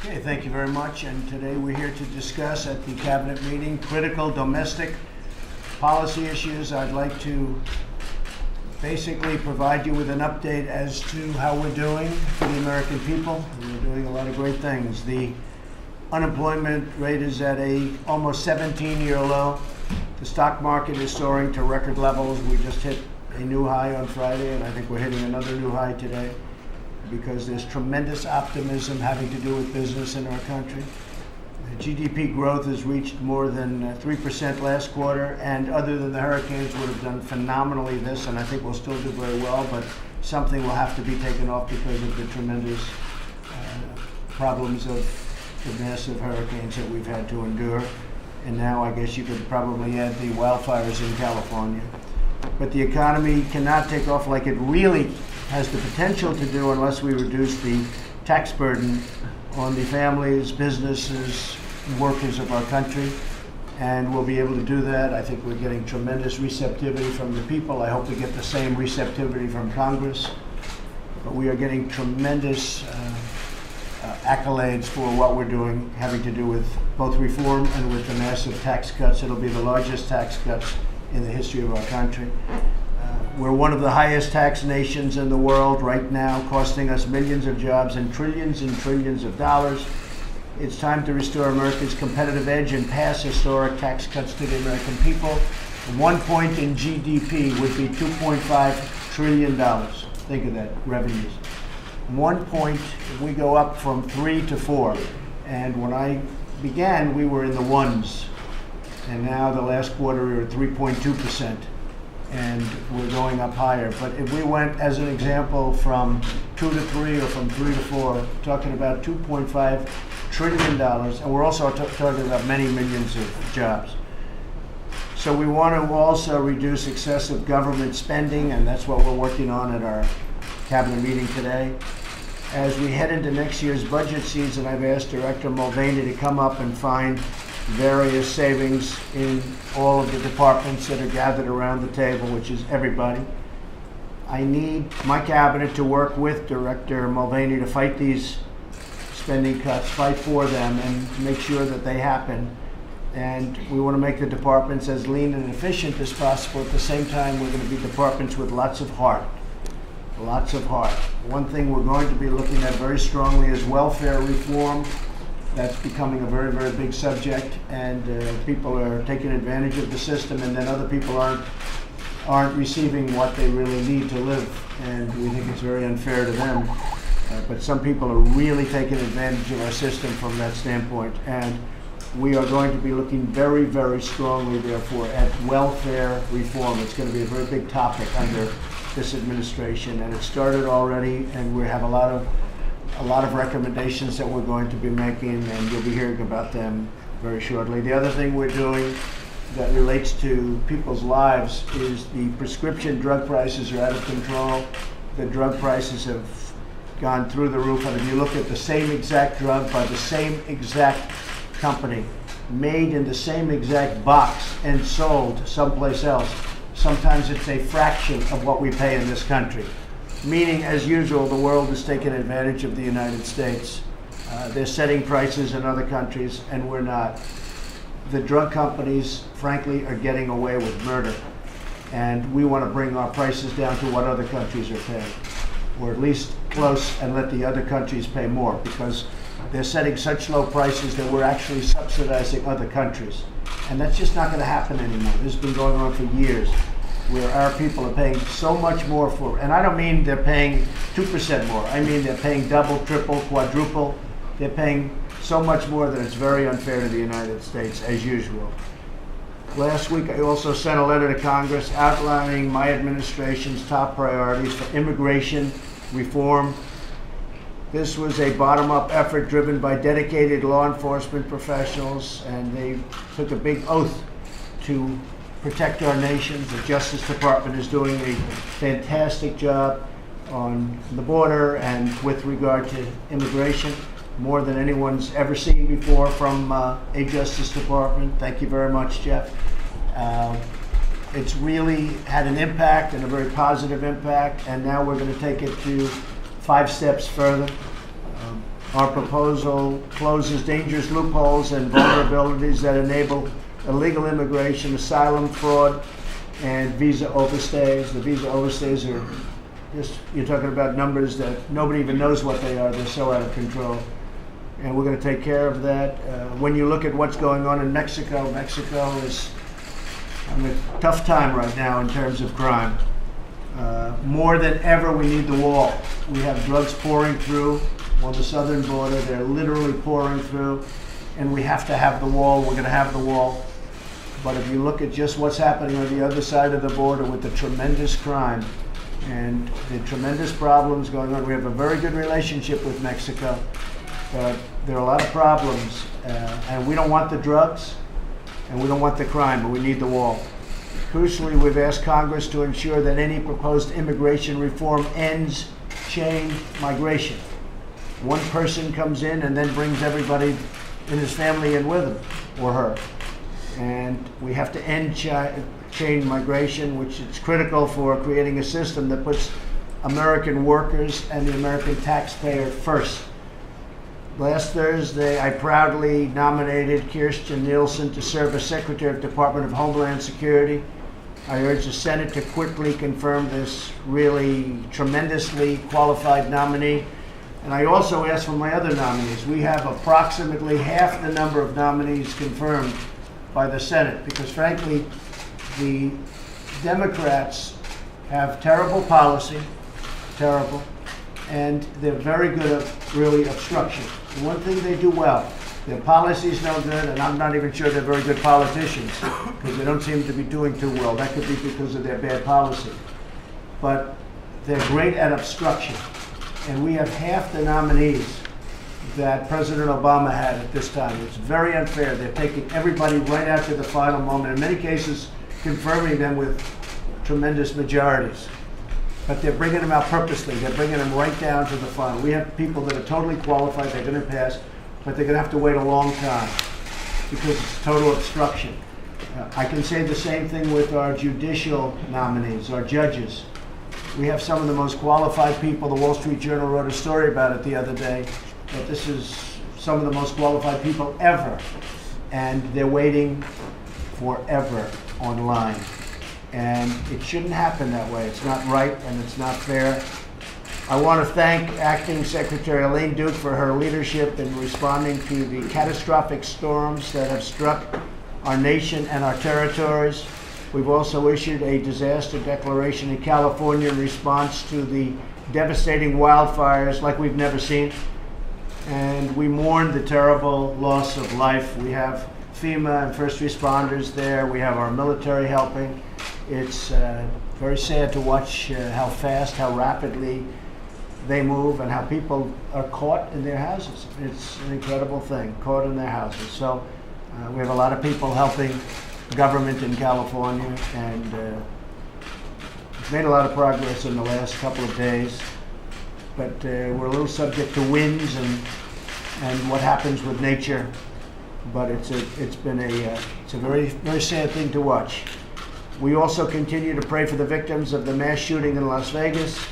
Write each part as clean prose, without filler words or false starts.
Okay, thank you very much. And today we're here to discuss at the cabinet meeting critical domestic policy issues. I'd like to basically provide you with an update as to how we're doing for the American people. We're doing a lot of great things. The unemployment rate is at a almost 17-year low. The stock market is soaring to record levels. We just hit a new high on Friday, and I think we're hitting another new high today, because there's tremendous optimism having to do with business in our country. The GDP growth has reached more than 3% last quarter, and other than the hurricanes would have done phenomenally this, and I think we'll still do very well, but something will have to be taken off because of the tremendous problems of the massive hurricanes that we've had to endure. And now I guess you could probably add the wildfires in California. But the economy cannot take off like it really has the potential to do unless we reduce the tax burden on the families, businesses, workers of our country. And we'll be able to do that. I think we're getting tremendous receptivity from the people. I hope we get the same receptivity from Congress. But we are getting tremendous accolades for what we're doing, having to do with both reform and with the massive tax cuts. It'll be the largest tax cuts in the history of our country. We're one of the highest tax nations in the world right now, costing us millions of jobs and trillions of dollars. It's time to restore America's competitive edge and pass historic tax cuts to the American people. 1 point in GDP would be $2.5 trillion. Think of that, revenues. 1 point, if we go up from 3 to 4. And when I began, we were in the ones. And now the last quarter, we were at 3.2%. And we're going up higher. But if we went, as an example, from 2 to 3 or from 3 to 4, talking about $2.5 trillion, and we're also talking about many millions of jobs. So we want to also reduce excessive government spending, and that's what we're working on at our cabinet meeting today. As we head into next year's budget season, I've asked Director Mulvaney to come up and find various savings in all of the departments that are gathered around the table, which is everybody. I need my cabinet to work with Director Mulvaney to fight these spending cuts, fight for them, and make sure that they happen. And we want to make the departments as lean and efficient as possible. At the same time, we're going to be departments with lots of heart. Lots of heart. One thing we're going to be looking at very strongly is welfare reform. That's becoming a very, very big subject, and people are taking advantage of the system, and then other people aren't receiving what they really need to live, and we think it's very unfair to them. But some people are really taking advantage of our system from that standpoint, and we are going to be looking very, very strongly, therefore, at welfare reform. It's going to be a very big topic under this administration, and it started already, and we have a lot of recommendations that we're going to be making, and you'll be hearing about them very shortly. The other thing we're doing that relates to people's lives is the prescription drug prices are out of control. The drug prices have gone through the roof, and if you look at the same exact drug by the same exact company, made in the same exact box and sold someplace else, sometimes it's a fraction of what we pay in this country. Meaning, as usual, the world is taking advantage of the United States. They're setting prices in other countries, and we're not. The drug companies, frankly, are getting away with murder. And we want to bring our prices down to what other countries are paying, or at least close, and let the other countries pay more, because they're setting such low prices that we're actually subsidizing other countries. And that's just not going to happen anymore. This has been going on for years, where our people are paying so much more for, and I don't mean they're paying 2% more. I mean they're paying double, triple, quadruple. They're paying so much more that it's very unfair to the United States, as usual. Last week, I also sent a letter to Congress outlining my administration's top priorities for immigration reform. This was a bottom-up effort driven by dedicated law enforcement professionals, and they took a big oath to protect our nation. The Justice Department is doing a fantastic job on the border and with regard to immigration, more than anyone's ever seen before from a Justice Department. Thank you very much, Jeff. It's really had an impact, and a very positive impact, and now we're going to take it to 5 steps further. Our proposal closes dangerous loopholes and vulnerabilities that enable illegal immigration, asylum fraud, and visa overstays. The visa overstays are just, you're talking about numbers that nobody even knows what they are. They're so out of control. And we're going to take care of that. When you look at what's going on in Mexico, Mexico is having a tough time right now in terms of crime. More than ever, we need the wall. We have drugs pouring through on the southern border. They're literally pouring through, and we have to have the wall. We're going to have the wall. But if you look at just what's happening on the other side of the border with the tremendous crime and the tremendous problems going on, we have a very good relationship with Mexico, but there are a lot of problems, and we don't want the drugs, and we don't want the crime, but we need the wall. Crucially, we've asked Congress to ensure that any proposed immigration reform ends chain migration. One person comes in and then brings everybody in his family in with him or her. And we have to end chain migration, which is critical for creating a system that puts American workers and the American taxpayer first. Last Thursday, I proudly nominated Kirstjen Nielsen to serve as Secretary of the Department of Homeland Security. I urge the Senate to quickly confirm this really tremendously qualified nominee. And I also asked for my other nominees. We have approximately half the number of nominees confirmed by the Senate because, frankly, the Democrats have terrible policy, terrible, and they're very good at really obstruction. The one thing they do well, their policy's no good, and I'm not even sure they're very good politicians because they don't seem to be doing too well. That could be because of their bad policy. But they're great at obstruction. And we have half the nominees that President Obama had at this time. It's very unfair. They're taking everybody right out to the final moment, in many cases confirming them with tremendous majorities. But they're bringing them out purposely. They're bringing them right down to the final. We have people that are totally qualified. They're going to pass, but they're going to have to wait a long time because it's total obstruction. I can say the same thing with our judicial nominees, our judges. We have some of the most qualified people. The Wall Street Journal wrote a story about it the other day, that this is some of the most qualified people ever, and they're waiting forever online. And it shouldn't happen that way. It's not right and it's not fair. I want to thank Acting Secretary Elaine Duke for her leadership in responding to the catastrophic storms that have struck our nation and our territories. We've also issued a disaster declaration in California in response to the devastating wildfires like we've never seen. And we mourn the terrible loss of life. We have FEMA and first responders there. We have our military helping. It's very sad to watch how fast, how rapidly they move and how people are caught in their houses. It's an incredible thing, caught in their houses. So we have a lot of people helping government in California, and we've made a lot of progress in the last couple of days, but we're a little subject to winds and what happens with nature. But it's a very, very sad thing to watch. We also continue to pray for the victims of the mass shooting in Las Vegas.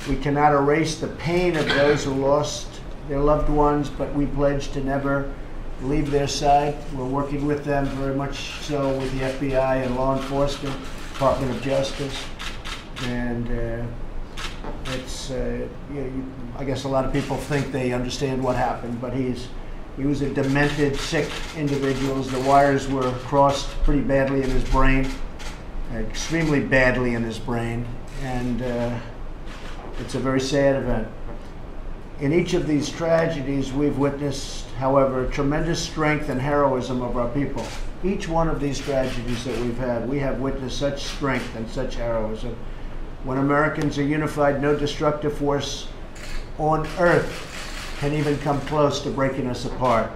We cannot erase the pain of those who lost their loved ones, but we pledge to never leave their side. We're working with them very much so with the FBI and law enforcement, Department of Justice, and I guess a lot of people think they understand what happened, but he was a demented, sick individual. The wires were crossed pretty badly in his brain, extremely badly in his brain, and it's a very sad event. In each of these tragedies, we've witnessed, however, tremendous strength and heroism of our people. Each one of these tragedies that we've had, we have witnessed such strength and such heroism. When Americans are unified, no destructive force on earth can even come close to breaking us apart.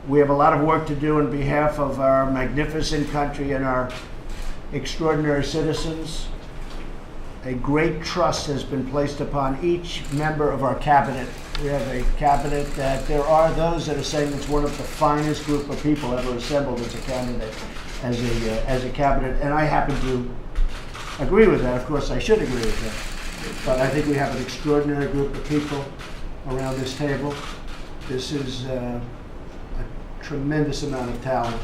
We have a lot of work to do on behalf of our magnificent country and our extraordinary citizens. A great trust has been placed upon each member of our cabinet. We have a cabinet that there are those that are saying it's one of the finest group of people ever assembled as a candidate, as a cabinet, and I happen to agree with that. Of course, I should agree with that. But I think we have an extraordinary group of people. around this table. This is a tremendous amount of talent.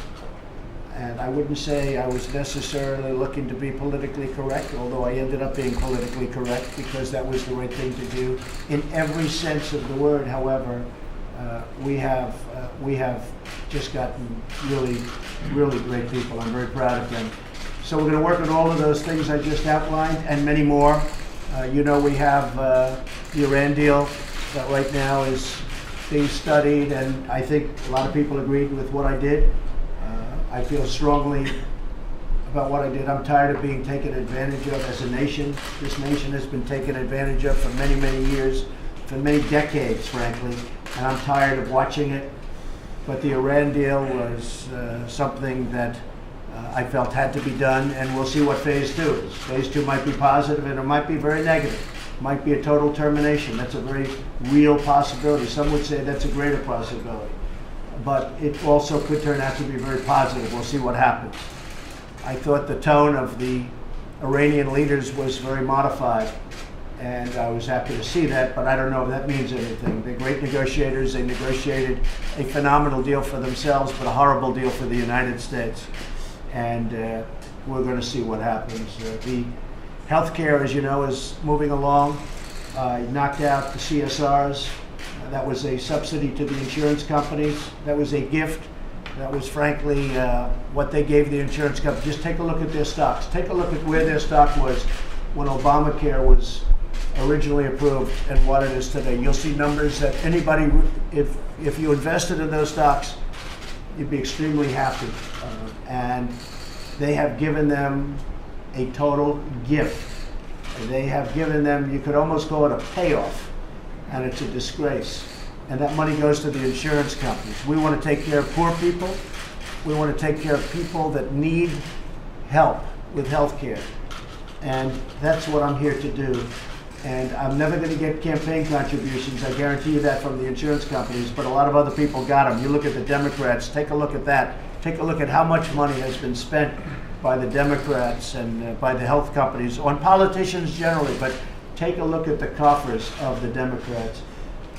And I wouldn't say I was necessarily looking to be politically correct, although I ended up being politically correct because that was the right thing to do. In every sense of the word, however, we have just gotten really, really great people. I'm very proud of them. So we're going to work on all of those things I just outlined and many more. We have the Iran deal that right now is being studied, and I think a lot of people agreed with what I did. I feel strongly about what I did. I'm tired of being taken advantage of as a nation. This nation has been taken advantage of for many, many years, for many decades, frankly, and I'm tired of watching it. But the Iran deal was something that I felt had to be done, and we'll see what phase 2 is. Phase 2 might be positive, and it might be very negative. It might be a total termination. That's a very real possibility. Some would say that's a greater possibility. But it also could turn out to be very positive. We'll see what happens. I thought the tone of the Iranian leaders was very modified, and I was happy to see that, but I don't know if that means anything. They're great negotiators. They negotiated a phenomenal deal for themselves, but a horrible deal for the United States. And we're going to see what happens. The healthcare, as you know, is moving along. Knocked out the CSRs. That was a subsidy to the insurance companies. That was a gift. That was frankly what they gave the insurance companies. Just take a look at their stocks. Take a look at where their stock was when Obamacare was originally approved and what it is today. You'll see numbers that anybody, if you invested in those stocks, you'd be extremely happy. And they have given them a total gift. They have given them, you could almost call it a payoff. And it's a disgrace. And that money goes to the insurance companies. We want to take care of poor people. We want to take care of people that need help with health care. And that's what I'm here to do. And I'm never going to get campaign contributions, I guarantee you that, from the insurance companies, but a lot of other people got them. You look at the Democrats, take a look at that. Take a look at how much money has been spent by the Democrats and by the health companies, on politicians generally, but take a look at the coffers of the Democrats.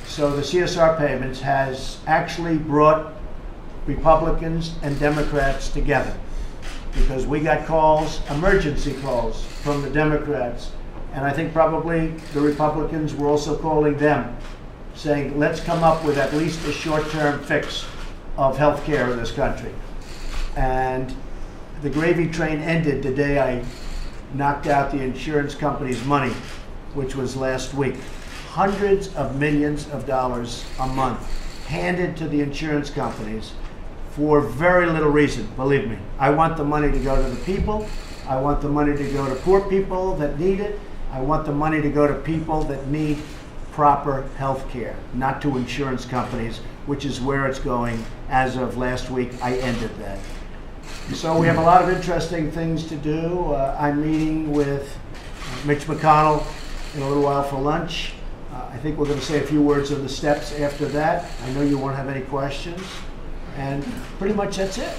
So the CSR payments has actually brought Republicans and Democrats together, because we got calls, emergency calls, from the Democrats, and I think probably the Republicans were also calling them, saying, let's come up with at least a short-term fix of health care in this country. And the gravy train ended the day I knocked out the insurance company's money, which was last week. Hundreds of millions of dollars a month handed to the insurance companies for very little reason, believe me. I want the money to go to the people. I want the money to go to poor people that need it. I want the money to go to people that need proper health care, not to insurance companies, which is where it's going. As of last week, I ended that. So we have a lot of interesting things to do. I'm meeting with Mitch McConnell in a little while for lunch. I think we're going to say a few words on the steps after that. I know you won't have any questions. And pretty much that's it.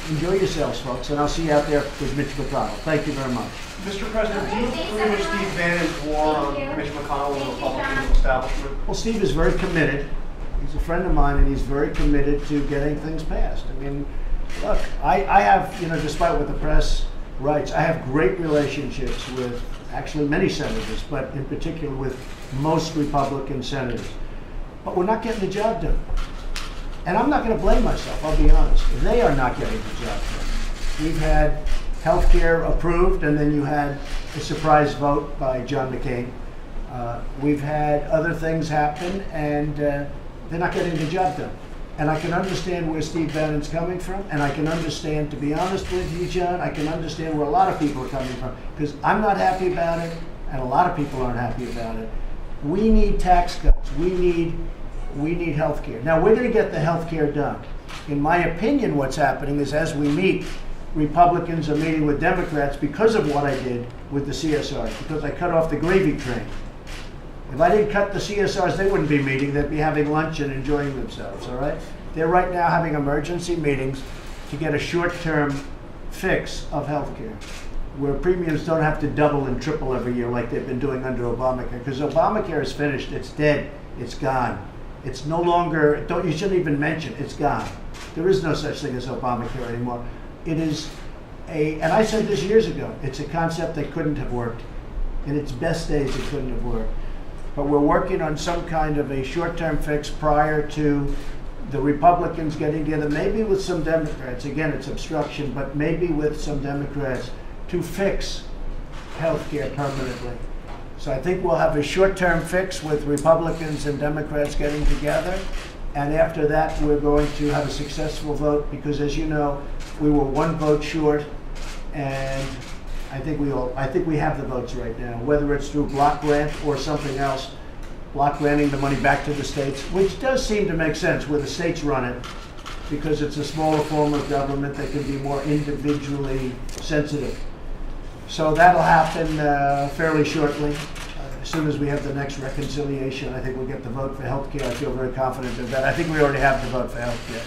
Enjoy yourselves, folks, and I'll see you out there with Mitch McConnell. Thank you very much. Mr. President, do you agree with Steve Bannon's war on Mitch McConnell and the Republican establishment? Well, Steve is very committed. He's a friend of mine, and he's very committed to getting things passed. I mean, look, I have, despite what the press writes, I have great relationships with actually many senators, but in particular with most Republican senators. But we're not getting the job done. And I'm not going to blame myself, I'll be honest. They are not getting the job done. We've had health care approved, and then you had a surprise vote by John McCain. We've had other things happen, and they're not getting the job done. And I can understand where Steve Bannon's coming from, and I can understand, to be honest with you, John, I can understand where a lot of people are coming from, because I'm not happy about it, and a lot of people aren't happy about it. We need tax cuts. We need health care. Now, we're going to get the health care done. In my opinion, what's happening is, as we meet, Republicans are meeting with Democrats because of what I did with the CSRs, because I cut off the gravy train. If I didn't cut the CSRs, they wouldn't be meeting. They'd be having lunch and enjoying themselves, all right? They're right now having emergency meetings to get a short-term fix of health care, where premiums don't have to double and triple every year like they've been doing under Obamacare, because Obamacare is finished. It's dead. It's gone. It's no longer, you shouldn't even mention, it's gone. There is no such thing as Obamacare anymore. It is and I said this years ago, it's a concept that couldn't have worked. In its best days, it couldn't have worked. But we're working on some kind of a short-term fix prior to the Republicans getting together, maybe with some Democrats. Again, it's obstruction, but maybe with some Democrats to fix health care permanently. So I think we'll have a short-term fix with Republicans and Democrats getting together. And after that, we're going to have a successful vote because, as you know, we were one vote short, and I think we have the votes right now, whether it's through block grant or something else, block granting the money back to the states, which does seem to make sense where the states run it, because it's a smaller form of government that can be more individually sensitive. So that'll happen fairly shortly. As soon as we have the next reconciliation, I think we'll get the vote for healthcare. I feel very confident of that. I think we already have the vote for healthcare.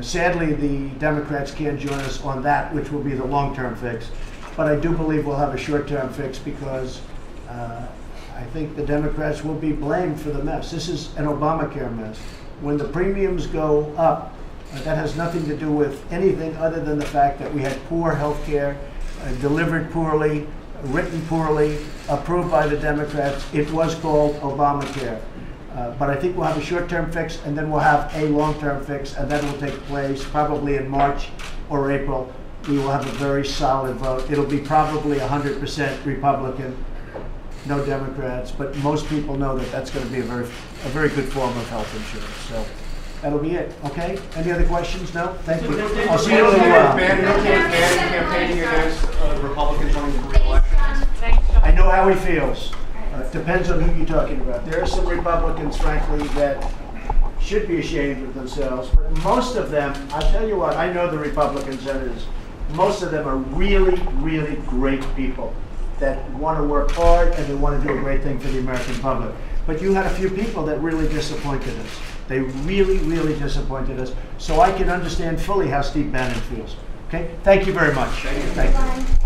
Sadly, the Democrats can't join us on that, which will be the long-term fix. But I do believe we'll have a short-term fix because I think the Democrats will be blamed for the mess. This is an Obamacare mess. When the premiums go up, that has nothing to do with anything other than the fact that we had poor health care, delivered poorly, written poorly, approved by the Democrats. It was called Obamacare. But I think we'll have a short-term fix, and then we'll have a long-term fix, and that will take place probably in March or April. We will have a very solid vote. It'll be probably 100% Republican, no Democrats, but most people know that that's going to be a very good form of health insurance. So that'll be it. Okay? Any other questions? No? Thank you. I'll see you in a little while. Campaigning against Republicans running for re-election. I know how he feels. Depends on who you're talking about. There are some Republicans, frankly, that should be ashamed of themselves, but most of them, I'll tell you what, I know the Republican senators, most of them are really, really great people that want to work hard and they want to do a great thing for the American public. But you had a few people that really disappointed us. They really, really disappointed us. So I can understand fully how Steve Bannon feels. Okay? Thank you very much. Thank you.